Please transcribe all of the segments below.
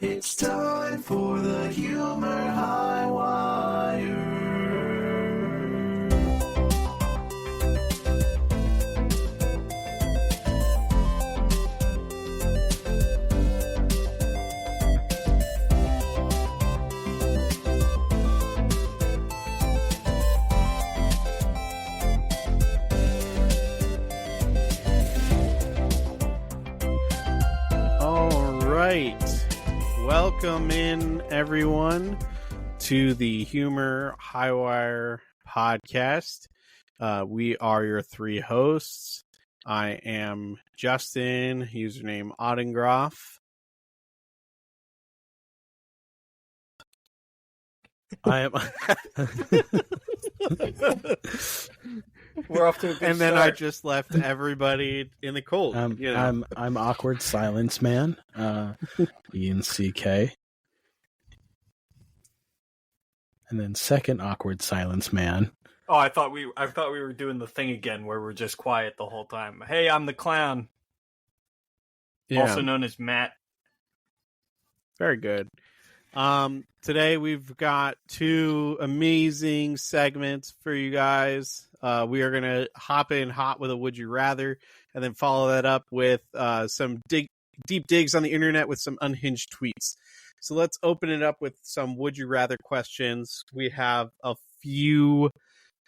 It's time for the Humor Highwire. All right. Welcome in, everyone, to the Humor Highwire podcast. We are your three hosts. I am Justin, username AedanGraef. I am. We're off to a good And then start. I just left everybody in the cold. I'm awkward silence man. IanCK. And then second awkward silence man. Oh, I thought we were doing the thing again where we're just quiet the whole time. Hey, I'm the clown, also known as Matt. Very good. Today we've got two amazing segments for you guys. We are going to hop in hot with a Would You Rather, and then follow that up with some deep digs on the internet with some unhinged tweets. So let's open it up with some Would You Rather questions. We have a few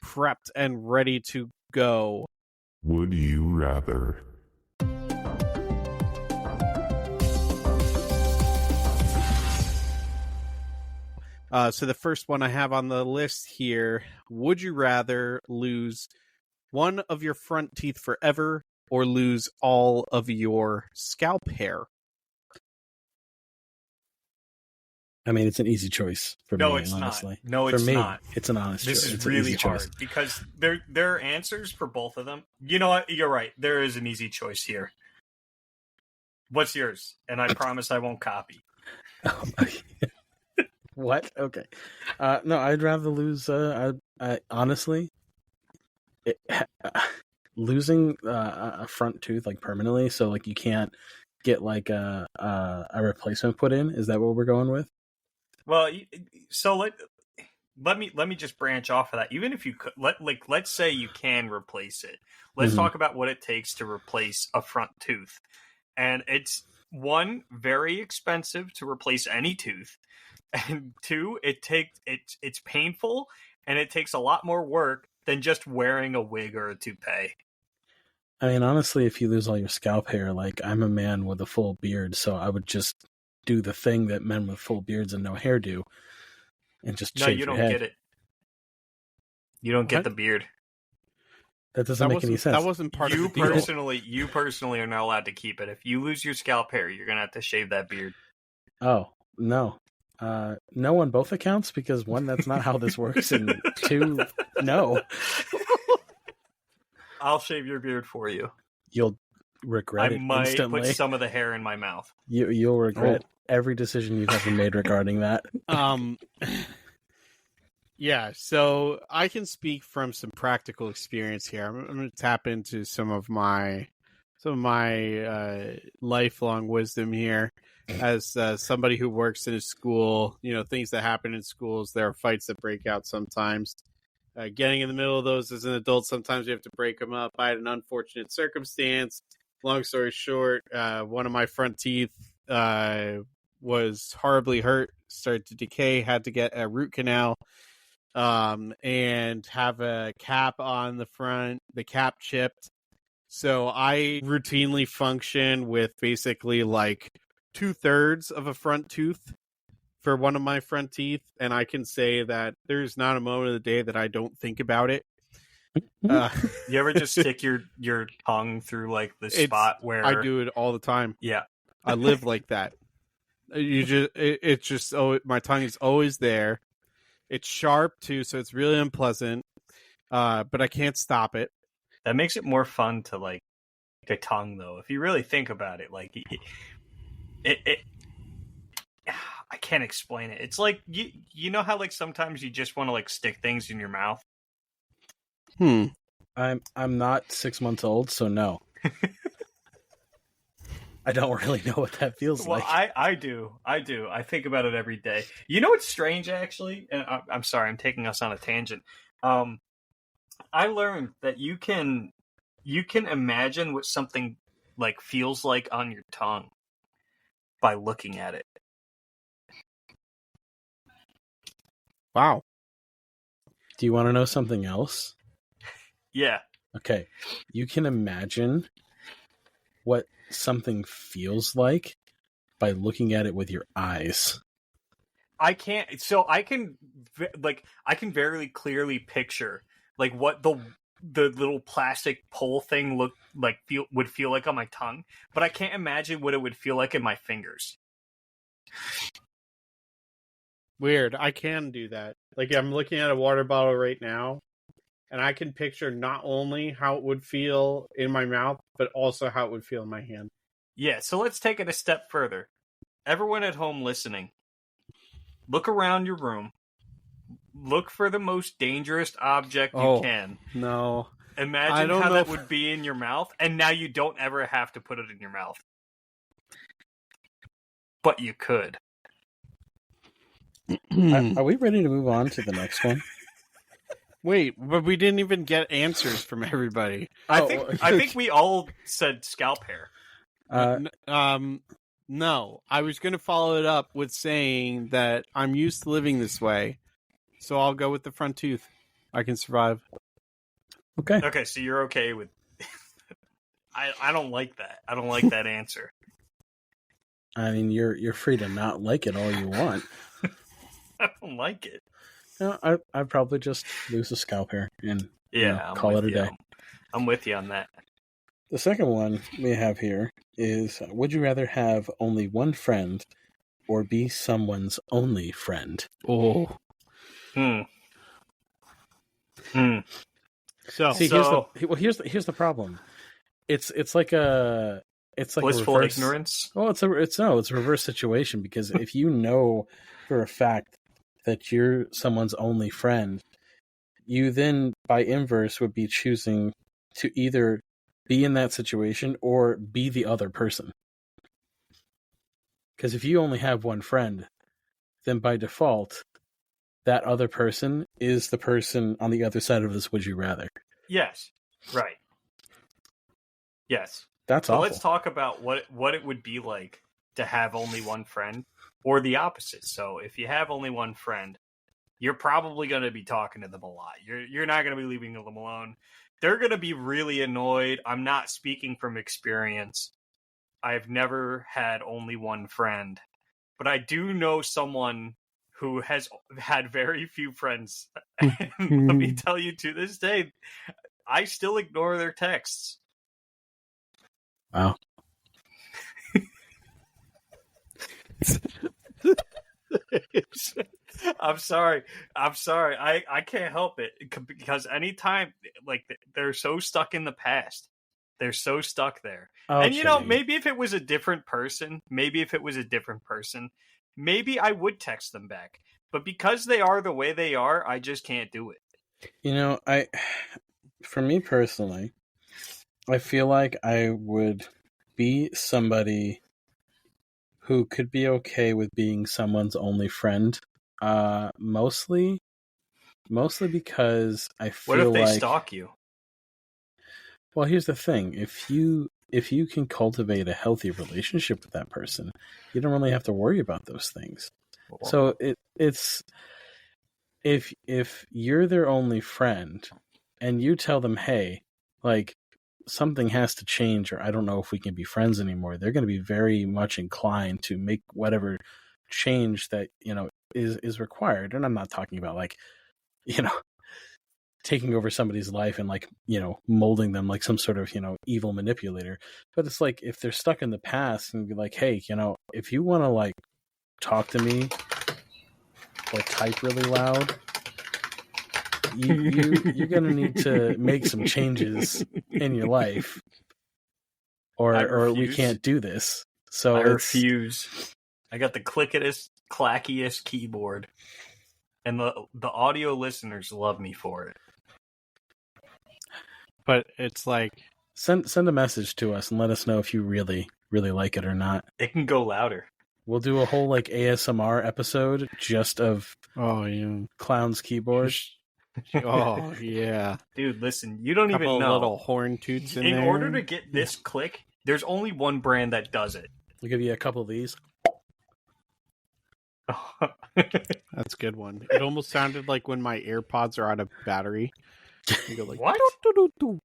prepped and ready to go. Would you rather? So the first one I have on the list here, would you rather lose one of your front teeth forever or lose all of your scalp hair? I mean, it's an easy choice for No, me, it's honestly. not. No, For it's me, not. it's an honest choice. This It's is an really easy choice. hard because there are answers for both of them. You know what? You're right. There is an easy choice here. What's yours? And I promise I won't copy. What? Okay. No, I'd rather lose. I honestly, losing a front tooth like permanently, so like you can't get like a replacement put in. Is that what we're going with? Well, so let me just branch off of that. Even if you could, let's say you can replace it. Let's Mhm. talk about what it takes to replace a front tooth, and it's one, very expensive to replace any tooth, and two, it's painful and it takes a lot more work than just wearing a wig or a toupee. I mean, honestly, if you lose all your scalp hair, like I'm a man with a full beard, so I would just do the thing that men with full beards and no hair do, and just No, shave you your don't head. get it. You don't get What? the beard. That doesn't make any sense. That wasn't part You of the deal. personally are not allowed to keep it. If you lose your scalp hair, you're gonna have to shave that beard. Oh, no. No on both accounts, because one, that's not how this works, and two, no. I'll shave your beard for you. You'll regret I it might instantly. put some of the hair in my mouth. You'll regret every decision you've ever made regarding that. Yeah, so I can speak from some practical experience here. I'm going to tap into some of my lifelong wisdom here. As somebody who works in a school, things that happen in schools, there are fights that break out sometimes. Getting in the middle of those as an adult, sometimes you have to break them up. I had an unfortunate circumstance. Long story short, one of my front teeth was horribly hurt, started to decay, had to get a root canal, and have a cap on the front, the cap chipped. So I routinely function with basically like 2/3 of a front tooth for one of my front teeth, and I can say that there's not a moment of the day that I don't think about it. You ever just stick your tongue through like the spot where I do it all the time. Yeah, I live like that. It's just my tongue is always there. It's sharp too, so it's really unpleasant. But I can't stop it. that makes it more fun to like a tongue, though. If you really think about it, like it I can't explain it. It's like you know how like sometimes you just want to like stick things in your mouth. I'm not 6 months old, so no. I don't really know what that feels Well, like. I do. I think about it every day. You know what's strange, actually? And I'm sorry, I'm taking us on a tangent. I learned that you can imagine what something like feels like on your tongue by looking at it. Wow. Do you want to know something else? Yeah. Okay. You can imagine what something feels like by looking at it with your eyes. I can't. So I can very clearly picture like what the little plastic pole thing would feel like on my tongue, but I can't imagine what it would feel like in my fingers. Weird. I can do that. Like, I'm looking at a water bottle right now, and I can picture not only how it would feel in my mouth, but also how it would feel in my hand. Yeah, so let's take it a step further. Everyone at home listening, look around your room. Look for the most dangerous object you can. No. Imagine how that would be in your mouth, and now you don't ever have to put it in your mouth. But you could. Are we ready to move on to the next one? Wait, but we didn't even get answers from everybody. I think we all said scalp hair. No. I was going to follow it up with saying that I'm used to living this way, so I'll go with the front tooth. I can survive. Okay. Okay, so you're okay with... I don't like that. I don't like that answer. I mean, you're free to not like it all you want. I don't like it. No, I'd probably just lose the scalp hair and call it a day. I'm with you on that. The second one we have here is, would you rather have only one friend or be someone's only friend? Oh. So See, here's the problem. It's like blissful a reverse, ignorance. Well, it's a reverse situation, because if you know for a fact that you're someone's only friend, you then by inverse would be choosing to either be in that situation or be the other person. Because if you only have one friend, then by default, that other person is the person on the other side of this would you rather. Yes. Right. Yes. That's so awful. Let's talk about what it would be like to have only one friend, or the opposite. So if you have only one friend, you're probably going to be talking to them a lot. You're not going to be leaving them alone. They're going to be really annoyed. I'm not speaking from experience. I've never had only one friend, but I do know someone who has had very few friends. And let me tell you, to this day, I still ignore their texts. Wow. I'm sorry. I can't help it, because anytime, like, they're so stuck in the past. They're so stuck there. Okay. And maybe if it was a different person, maybe I would text them back. But because they are the way they are, I just can't do it. For me personally, I feel like I would be somebody who could be okay with being someone's only friend. Mostly because I feel like... What if they stalk you? Well, here's the thing. If you can cultivate a healthy relationship with that person, you don't really have to worry about those things. Whoa. So it's if you're their only friend and you tell them, hey, like, something has to change, or I don't know if we can be friends anymore, they're going to be very much inclined to make whatever change that, is required. And I'm not talking about, like, taking over somebody's life and, like, molding them like some sort of, evil manipulator. But it's like, if they're stuck in the past and be like, hey, if you want to, like, talk to me or type really loud, you're going to need to make some changes in your life, or we can't do this. So I refuse. I got the clickiest, clackiest keyboard, and the audio listeners love me for it. But it's like, send a message to us and let us know if you really really like it or not. It can go louder. We'll do a whole like ASMR episode just of Oh yeah. Clown's keyboard. Oh yeah. Dude, listen, you don't Couple even know. little horn toots in In there. order to get this click, there's only one brand that does it. I'll give you a couple of these. That's a good one. It almost sounded like when my AirPods are out of battery. You go like, What? "Doo, doo, doo, doo."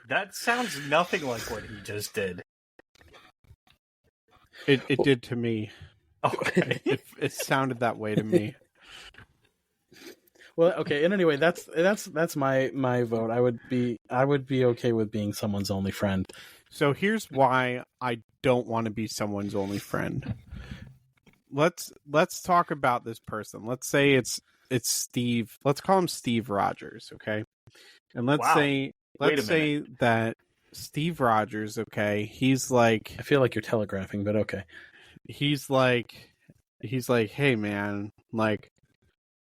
That sounds nothing like what he just did. It did to me. Okay. It sounded that way to me. Well, okay, and anyway, that's my vote. I would be okay with being someone's only friend. So here's why I don't want to be someone's only friend. Let's talk about this person. Let's say it's Steve. Let's call him Steve Rogers, okay? And let's Wow. say that Steve Rogers, okay, he's like, I feel like you're telegraphing, but okay. he's like, hey man, like,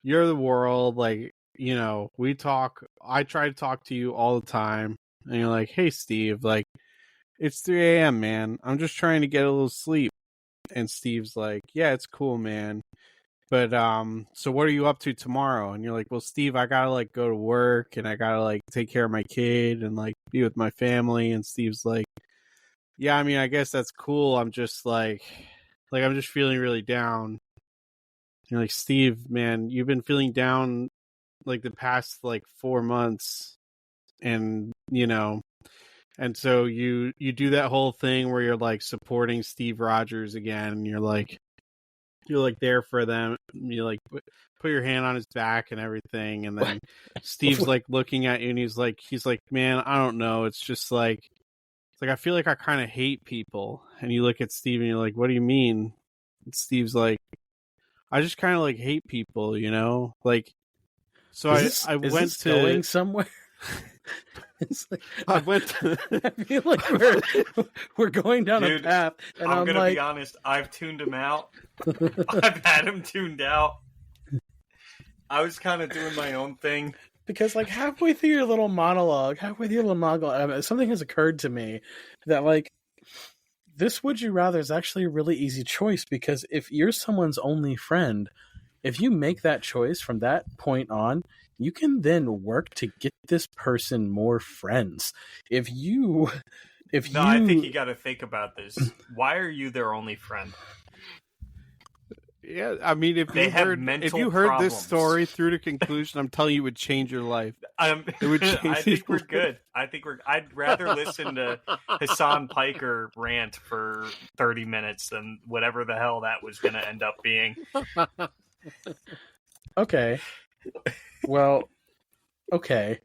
you're the world, like, you know, I try to talk to you all the time, and you're like, hey Steve, like, it's 3 a.m. man, I'm just trying to get a little sleep. And Steve's like, yeah, it's cool, man, but so what are you up to tomorrow? And you're like, well, Steve, I gotta like go to work, and I gotta like take care of my kid and like be with my family. And Steve's like, yeah, I mean, I guess that's cool, I'm just like I'm just feeling really down. You're like, Steve, man, you've been feeling down like the past like 4 months, and you know, and so you do that whole thing where you're like supporting Steve Rogers again, and you're like there for them. You like put your hand on his back and everything, and then Steve's like looking at you, and he's like, man, I don't know, it's just like, it's like I feel like I kind of hate people. And you look at Steve, and you're like, what do you mean? And Steve's like, I just kind of like hate people, you know, like. So I went to going somewhere. It's like, I went to. I feel like we're going down Dude, a path, and I'm I'm gonna like, be honest, I've tuned him out. I've had him tuned out. I was kind of doing my own thing. because like halfway through your little monologue, something has occurred to me that like this would you rather is actually a really easy choice, because if you're someone's only friend, if you make that choice from that point on, you can then work to get this person more friends. I think you got to think about this. Why are you their only friend? Yeah, I mean, if They you have heard mental this problems. story through to conclusion, I'm telling you, it would change your life. It would change I think your we're good. I'd rather listen to Hassan Piker rant for 30 minutes than whatever the hell that was going to end up being. Okay. Well, okay.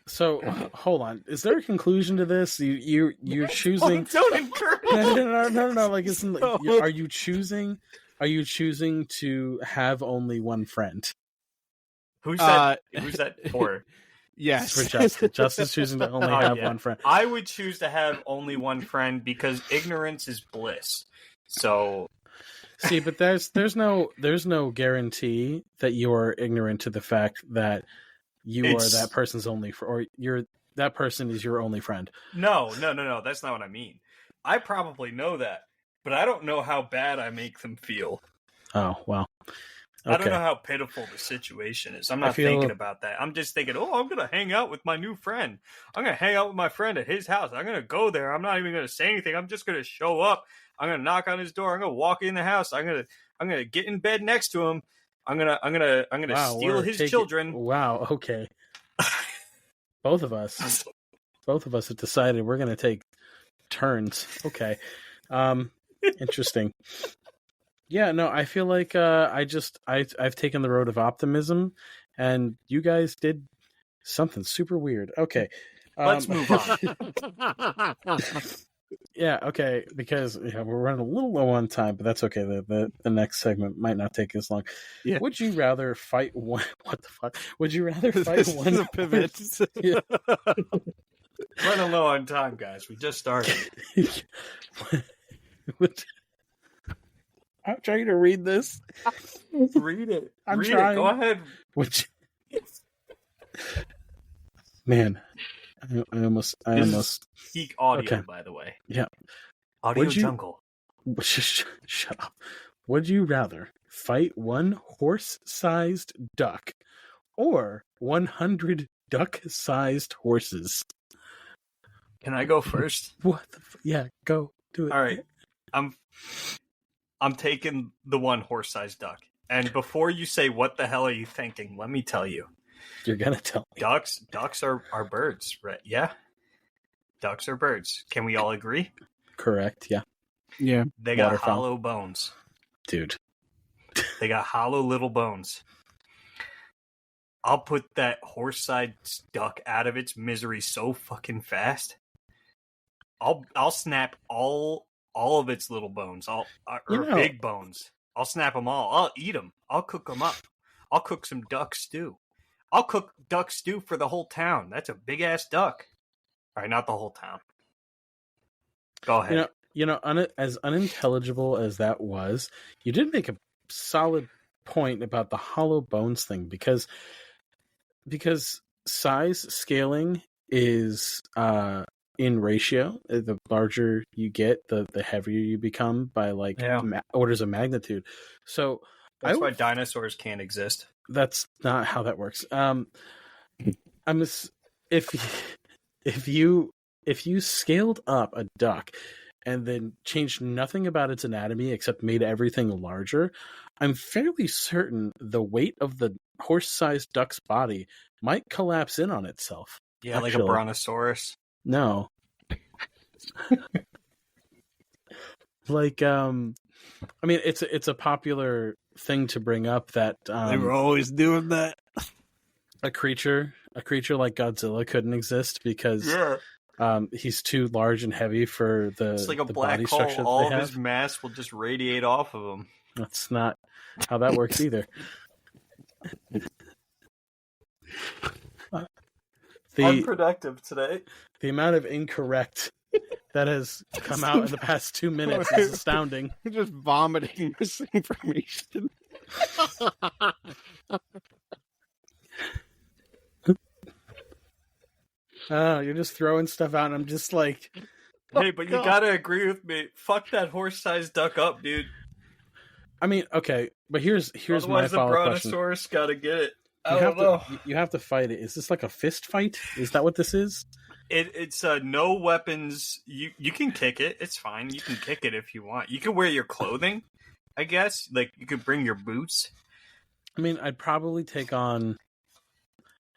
So hold on. Is there a conclusion to this? You're choosing. Don't encourage. No. Like, isn't are you choosing? Are you choosing to have only one friend? Who's that for? Yes, For Justin. Justin's choosing to only have one friend. I would choose to have only one friend because ignorance is bliss. So see, but there's no guarantee that you're ignorant to the fact that you are that person's only or that person is your only friend. No. That's not what I mean. I probably know that, but I don't know how bad I make them feel. Oh, well. Okay. I don't know how pitiful the situation is. I'm not thinking about that. I'm just thinking, I'm going to hang out with my new friend. I'm going to hang out with my friend at his house. I'm going to go there. I'm not even going to say anything. I'm just going to show up. I'm going to knock on his door. I'm going to walk in the house. I'm going to get in bed next to him. I'm going to steal his children. Wow. Okay. Both of us have decided we're going to take turns. Okay. Interesting. Yeah, no, I feel like I've taken the road of optimism, and you guys did something super weird. Okay. Let's move on. Yeah, okay, because we're running a little low on time, but that's okay. The next segment might not take as long. Yeah. Would you rather fight one? What the fuck? Would you rather fight one? Is a pivot. Yeah. Running low on time, guys. We just started. I'm trying to read this. Read it. I'm Read trying. It. Go ahead. Man, I almost. Peak audio, Okay. by the way. Yeah. Audio Would you- jungle. Shut up. Would you rather fight one horse-sized duck or 100 duck-sized horses? Can I go first? What the yeah, go do it. All right. I'm taking the one horse-sized duck. And before you say what the hell are you thinking, let me tell you. You're gonna tell me. Ducks are birds, right? Yeah. Ducks are birds. Can we all agree? Correct, yeah. Yeah. They got Waterfowl. hollow bones. Dude. They got hollow little bones. I'll put that horse-sized duck out of its misery so fucking fast. I'll snap all of its little bones, big bones. I'll snap them all. I'll eat them. I'll cook them up. I'll cook some duck stew. I'll cook duck stew for the whole town. That's a big ass duck. All right, not the whole town. Go ahead. As unintelligible as that was, you did make a solid point about the hollow bones thing because size scaling is in ratio. The larger you get, the heavier you become by orders of magnitude. So That's why dinosaurs can't exist. That's not how that works. If you scaled up a duck and then changed nothing about its anatomy except made everything larger, I'm fairly certain the weight of the horse-sized duck's body might collapse in on itself. Yeah, Actually. like a brontosaurus. No. It's a popular thing to bring up that They were always doing that. a creature like Godzilla couldn't exist because he's too large and heavy for It's like a the black body hole. structure that All they of have. his mass will just radiate off of him. That's not how that works either. Unproductive today. The amount of incorrect that has come out in the past 2 minutes is astounding. You're just vomiting misinformation. You're just throwing stuff out, and I'm just like, Hey, but you gotta agree with me. Fuck that horse-sized duck up, dude. I mean, okay, but here's my Otherwise, the follow-up question. brontosaurus gotta get it. I You don't know. you have to fight it. Is this like a fist fight? Is that what this is? It's no weapons. You can kick it. It's fine. You can kick it if you want. You can wear your clothing, I guess. Like, you could bring your boots. I mean, I'd probably take on,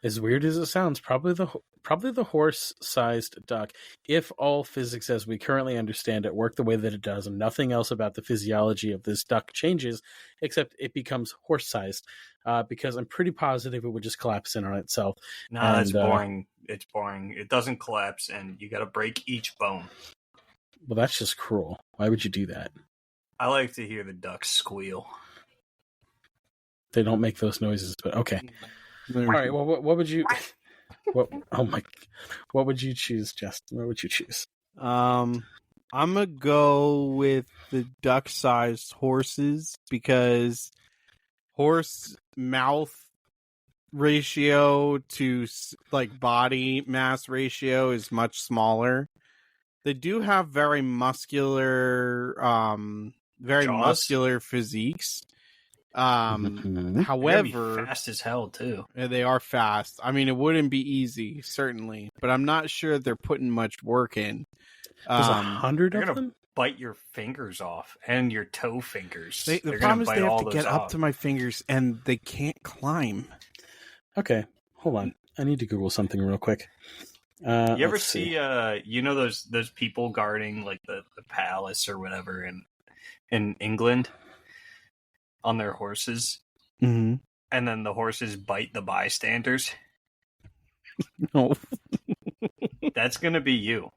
as weird as it sounds, probably the horse-sized duck, if all physics as we currently understand it work the way that it does, and nothing else about the physiology of this duck changes, except it becomes horse-sized, because I'm pretty positive it would just collapse in on itself. Nah, that's boring. It's boring. It doesn't collapse, and you gotta break each bone. Well, that's just cruel. Why would you do that? I like to hear the ducks squeal. They don't make those noises, but okay. All right, well, what would you... What would you choose, Justin? What would you choose? I'm gonna go with the duck-sized horses because horse mouth ratio to like body mass ratio is much smaller. They do have very muscular physiques. However, be fast as hell too. they are fast. I mean, it wouldn't be easy, certainly, but I'm not sure they're putting much work in. There's 100 They're of gonna them? bite your fingers off and your toe fingers. The They're problem is gonna they bite have all to those get off. up to my fingers, and they can't climb. Okay, hold on. I need to Google something real quick. You ever let's see those people guarding like the palace or whatever in England on their horses, Mm-hmm. and then the horses bite the bystanders? No, That's gonna be you.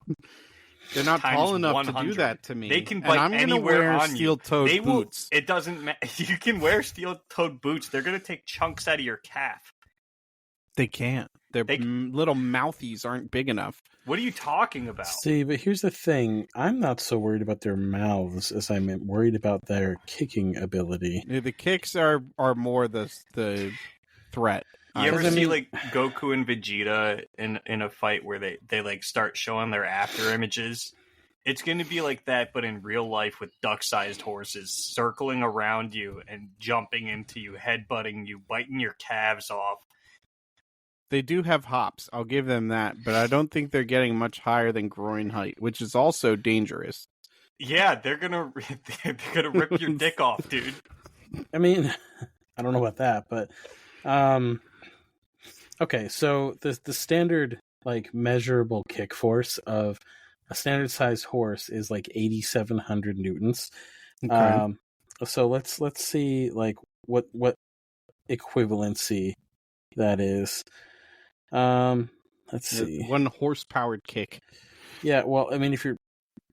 they're not Times tall enough to 100. do that to me. They can and bite I'm gonna anywhere wear on you. steel-toed They will. boots. It doesn't matter. You can wear steel-toed boots. They're gonna take chunks out of your calf. They can't. Their They- little mouthies aren't big enough. What are you talking about? see, but here's the thing. I'm not so worried about their mouths as I'm worried about their kicking ability. The kicks are more the threat. You ever Because, I see mean- like Goku and Vegeta in a fight where they like start showing their after images It's going to be like that, but in real life with duck-sized horses circling around you and jumping into you, headbutting you, biting your calves off. They do have hops. I'll give them that, but I don't think they're getting much higher than groin height, which is also dangerous. Yeah, they're gonna rip your dick off, dude. I mean, I don't know about that, but okay. So the standard like measurable kick force of a standard sized horse is like 8,700 newtons. Okay. So let's see like what equivalency that is. Let's see. 1 horse-powered kick. Yeah, well, I mean, if you're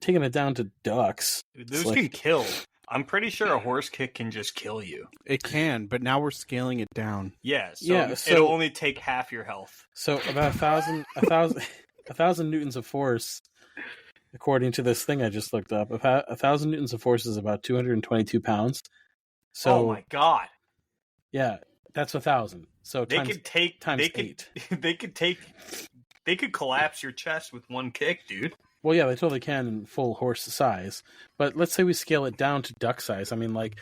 taking it down to ducks, Those like, can kill. I'm pretty sure a horse kick can just kill you. It can, but now we're scaling it down. Yeah, so it'll only take half your health. So about 1,000 newtons of force, according to this thing I just looked up. 1,000 newtons of force is about 222 pounds. So, oh my god! Yeah, that's 1,000. So They times, could take times they could, 8. They could collapse your chest with one kick, dude. Well, yeah, they totally can in full horse size. But let's say we scale it down to duck size. I mean, like,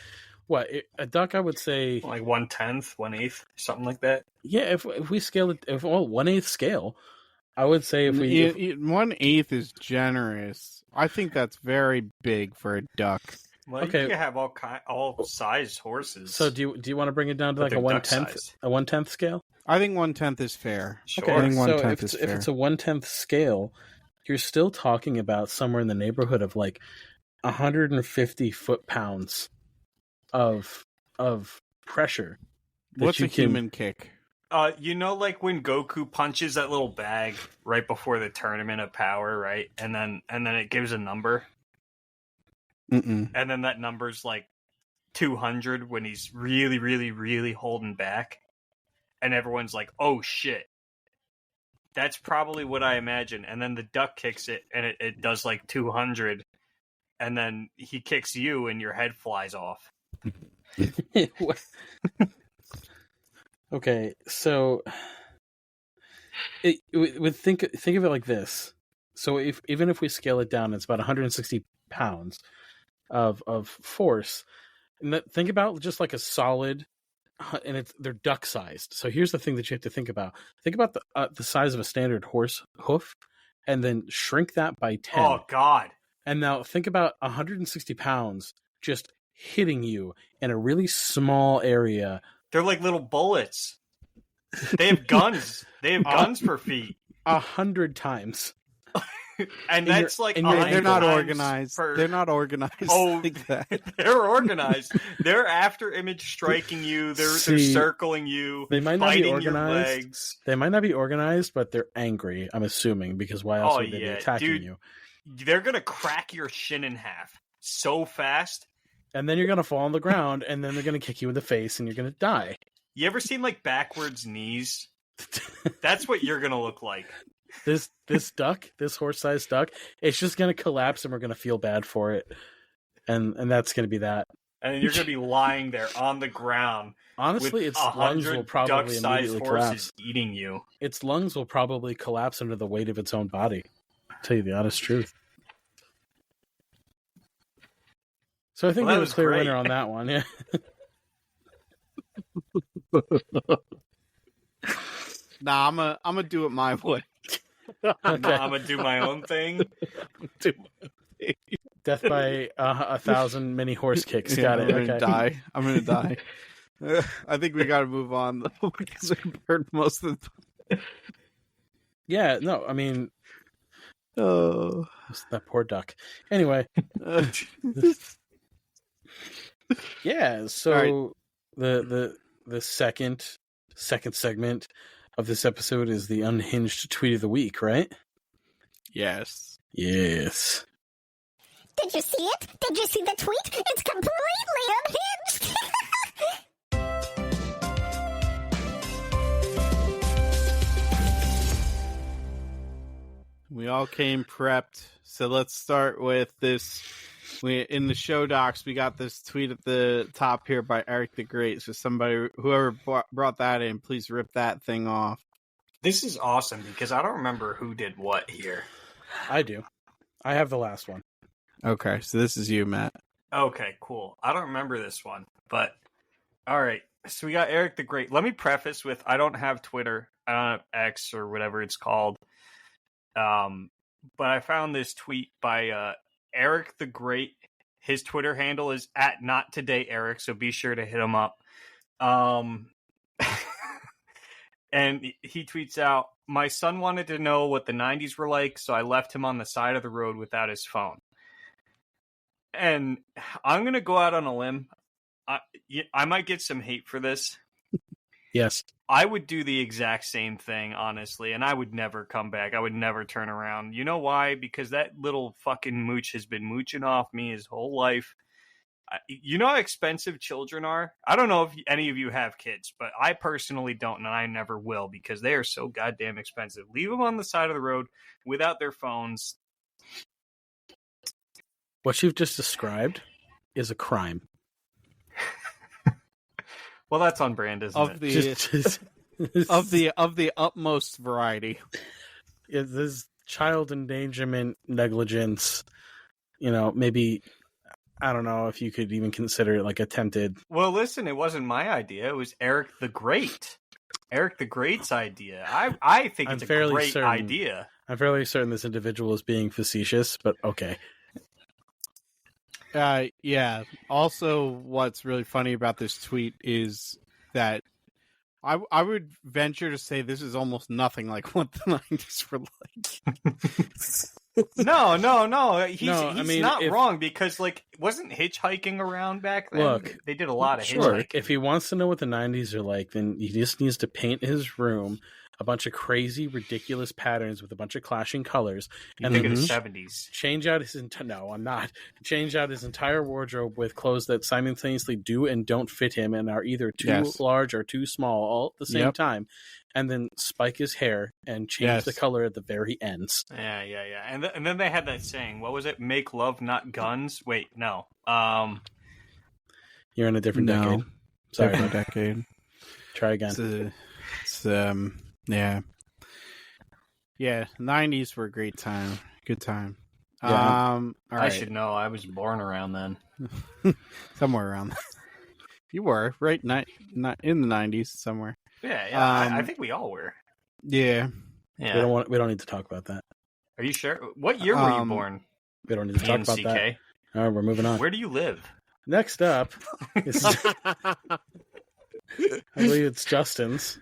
what a duck? I would say Like 1/10, 1/8, something like that. yeah. If we scale it, 1/8 scale, I would say if we 1/8 is generous. I think that's very big for a duck. Well, Okay. you can have all size horses. So do you want to bring it down to But like a they're duck 1/10 sized. a 1/10 scale? I think 1/10 is fair. Sure. I think so 1/10 if is if fair. it's a 1/10 scale, you're still talking about somewhere in the neighborhood of like 150 foot-pounds of pressure. that What's you a can- human kick? You know, like when Goku punches that little bag right before the tournament of power, right? And then it gives a number, Mm-mm. and then that number's like 200 when he's really, really, really holding back, and everyone's like, "Oh shit!" That's probably what I imagine. And then the duck kicks it, and it does like 200, and then he kicks you, and your head flies off. Okay, so think of it like this. So even if we scale it down, it's about 160 pounds of force. And think about just like a solid, and they're duck sized. So here's the thing that you have to think about. Think about the size of a standard horse hoof, and then shrink that by 10. Oh god! And now think about 160 pounds just hitting you in a really small area. They're like little bullets. They have guns. They have guns per feet. 100 times. And that's like and you're- 100 They're not times organized. per- They're not organized Oh, like that. They're organized. They're after image striking you. They're See, circling you. they might not be biting your organized. legs. They might not be organized, but they're angry, I'm assuming, because why else Oh, would they be yeah, attacking dude. you? They're gonna crack your shin in half so fast. And then you're going to fall on the ground, and then they're going to kick you in the face, and you're going to die. You ever seen like backwards knees? That's what you're gonna look like. This duck, this horse-sized duck, it's just going to collapse, and we're going to feel bad for it. And that's going to be that. And you're gonna be lying there on the ground. Honestly, with its lungs will 100 probably duck-sized immediately horses collapse. eating you. Its lungs will probably collapse under the weight of its own body. I'll tell you the honest truth. So I think Well, we that have a was clear great. winner on that one. Yeah. Nah, I'm gonna do it my way. Okay. I'm gonna do my own thing. Death by 1,000 mini horse kicks. Yeah, Got it. I'm gonna Okay. die. I'm gonna die. I think we got to move on though because we heard most of the. Yeah. No. I mean, Oh. that poor duck. Anyway. Yeah. So the second segment of this episode is the unhinged tweet of the week, right? Yes. Yes. Did you see it? Did you see the tweet? It's completely unhinged. We all came prepped, so let's start with this. In the show docs, we got this tweet at the top here by Eric the Great. So whoever brought that in, please rip that thing off. This is awesome because I don't remember who did what here. I do. I have the last one. Okay, so this is you, Matt. Okay, cool. I don't remember this one, but all right. So we got Eric the Great. Let me preface with I don't have Twitter. I don't have X or whatever it's called. But I found this tweet by Eric the Great. His Twitter handle is @NotTodayEric, so be sure to hit him up. And he tweets out, "My son wanted to know what the 90s were like, so I left him on the side of the road without his phone." And I'm going to go out on a limb. I might get some hate for this. Yes. I would do the exact same thing, honestly, and I would never come back. I would never turn around. You know why? Because that little fucking mooch has been mooching off me his whole life. You know how expensive children are? I don't know if any of you have kids, but I personally don't, and I never will, because they are so goddamn expensive. Leave them on the side of the road without their phones. What you've just described is a crime. Well, that's on brand, isn't it? Of the utmost variety. This is child endangerment, negligence. Maybe, I don't know if you could even consider it like attempted. Well, listen, it wasn't my idea. It was Eric the Great. Eric the Great's idea. I think it's a great idea. I'm fairly certain this individual is being facetious, but okay. Yeah. Also, what's really funny about this tweet is that I would venture to say this is almost nothing like what the 90s were like. No. He's not wrong, because wasn't hitchhiking around back then? Look, they did a lot of sure. hitchhiking. If he wants to know what the 90s are like, then he just needs to paint his room a bunch of crazy, ridiculous patterns with a bunch of clashing colors, and then the 70s. Change out his Change out his entire wardrobe with clothes that simultaneously do and don't fit him and are either too large or too small all at the same time, and then spike his hair and change the color at the very ends. Yeah. And then they had that saying. What was it? Make love, not guns. Wait, no. You're in a different decade. Sorry, different decade. Try again. Yeah. 90s were a great time. Good time. Yeah. All right. I should know. I was born around then. Somewhere around there. You were, right? Not in the 90s somewhere. Yeah. I think we all were. Yeah. We don't need to talk about that. Are you sure? What year were you born? We don't need to talk about that. All right, we're moving on. Where do you live? Next up is I believe it's Justin's.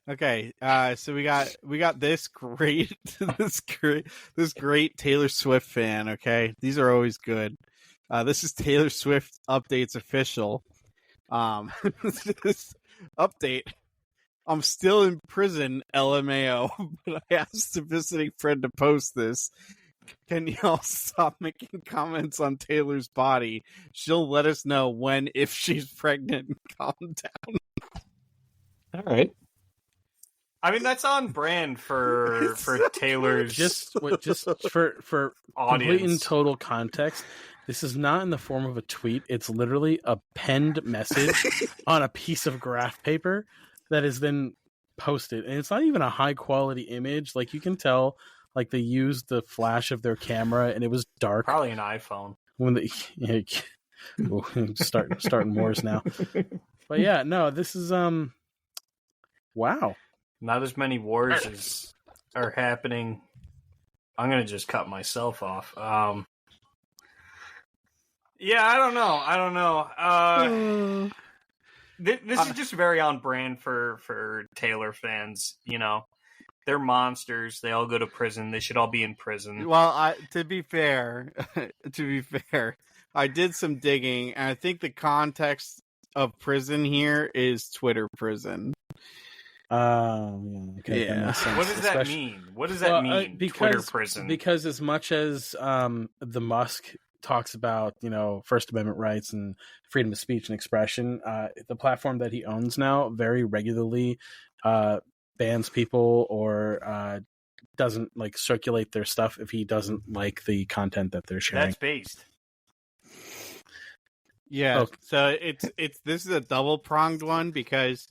Okay, so we got this great Taylor Swift fan. Okay, these are always good. This is Taylor Swift updates official. This update. I'm still in prison, LMAO, but I asked a visiting friend to post this. Can y'all stop making comments on Taylor's body? She'll let us know when, if she's pregnant. Calm down. All right. I mean, that's on brand for Taylor's just for audience. Complete and total context. This is not in the form of a tweet. It's literally a penned message on a piece of graph paper that is then posted, and it's not even a high quality image. Like, you can tell, like, they used the flash of their camera, and it was dark. Probably an iPhone. When they starting wars now, but yeah, no, this is wow. Not as many wars as are happening. I'm gonna just cut myself off. Yeah, I don't know. This is just very on brand for Taylor fans. You know, they're monsters. They all go to prison. They should all be in prison. Well, to be fair, I did some digging, and I think the context of prison here is Twitter prison. Okay, yeah. That makes sense. What does that mean? What does that mean? Twitter prison. Because as much as the Musk talks about, First Amendment rights and freedom of speech and expression, the platform that he owns now very regularly bans people or doesn't circulate their stuff if he doesn't like the content that they're sharing. That's based. Yeah. So this is a double pronged one, because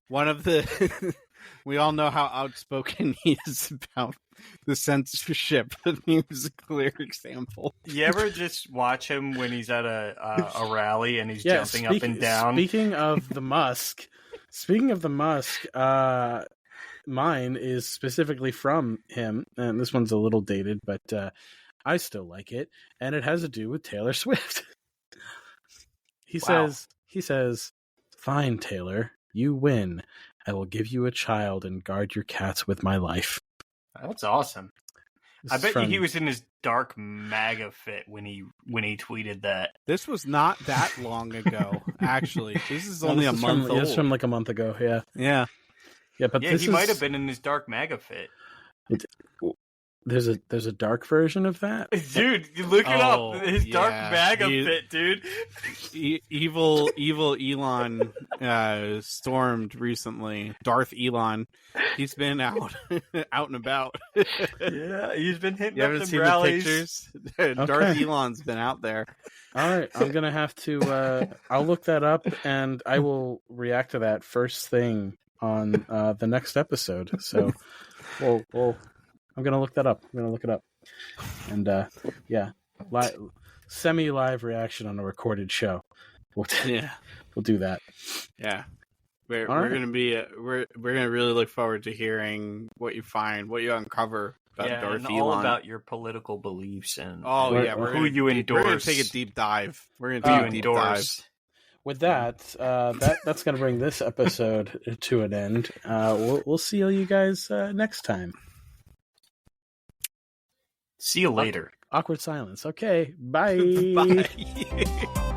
one of the We all know how outspoken he is about the censorship, and he was a clear example. You ever just watch him when he's at a rally and he's jumping up and down? Speaking of the Musk, mine is specifically from him, and this one's a little dated, but I still like it, and it has to do with Taylor Swift. He says, "Fine, Taylor, you win. I will give you a child and guard your cats with my life." That's awesome. This I is bet from- he was in his dark MAGA fit when he tweeted that. This was not that long ago, actually. This is only a this is month from, old. It's from like a month ago, yeah. Yeah. Yeah, but Yeah, this he might have been in his dark MAGA fit. There's a dark version of that? Dude, you look it Oh, up. His dark yeah. MAGA He- fit, dude. Evil Elon stormed recently. Darth Elon. He's been out and about. Yeah, he's been hitting You up haven't the seen rallies. the pictures? Darth Elon's been out there. All right, I'm gonna have to. I'll look that up, and I will react to that first thing on the next episode. So, we'll I'm gonna look that up. And yeah, semi-live reaction on a recorded show. We'll do that. Yeah. We're right. gonna be we're gonna really look forward to hearing what you find, what you uncover about Yeah, Darth and Elon. all about your political beliefs and we're who you We're gonna endorse. take a deep dive. We're who gonna you take a deep dive. endorse. With that, that's gonna bring this episode to an end. We'll see you guys next time. See you later. Awkward silence. Okay, bye. Bye.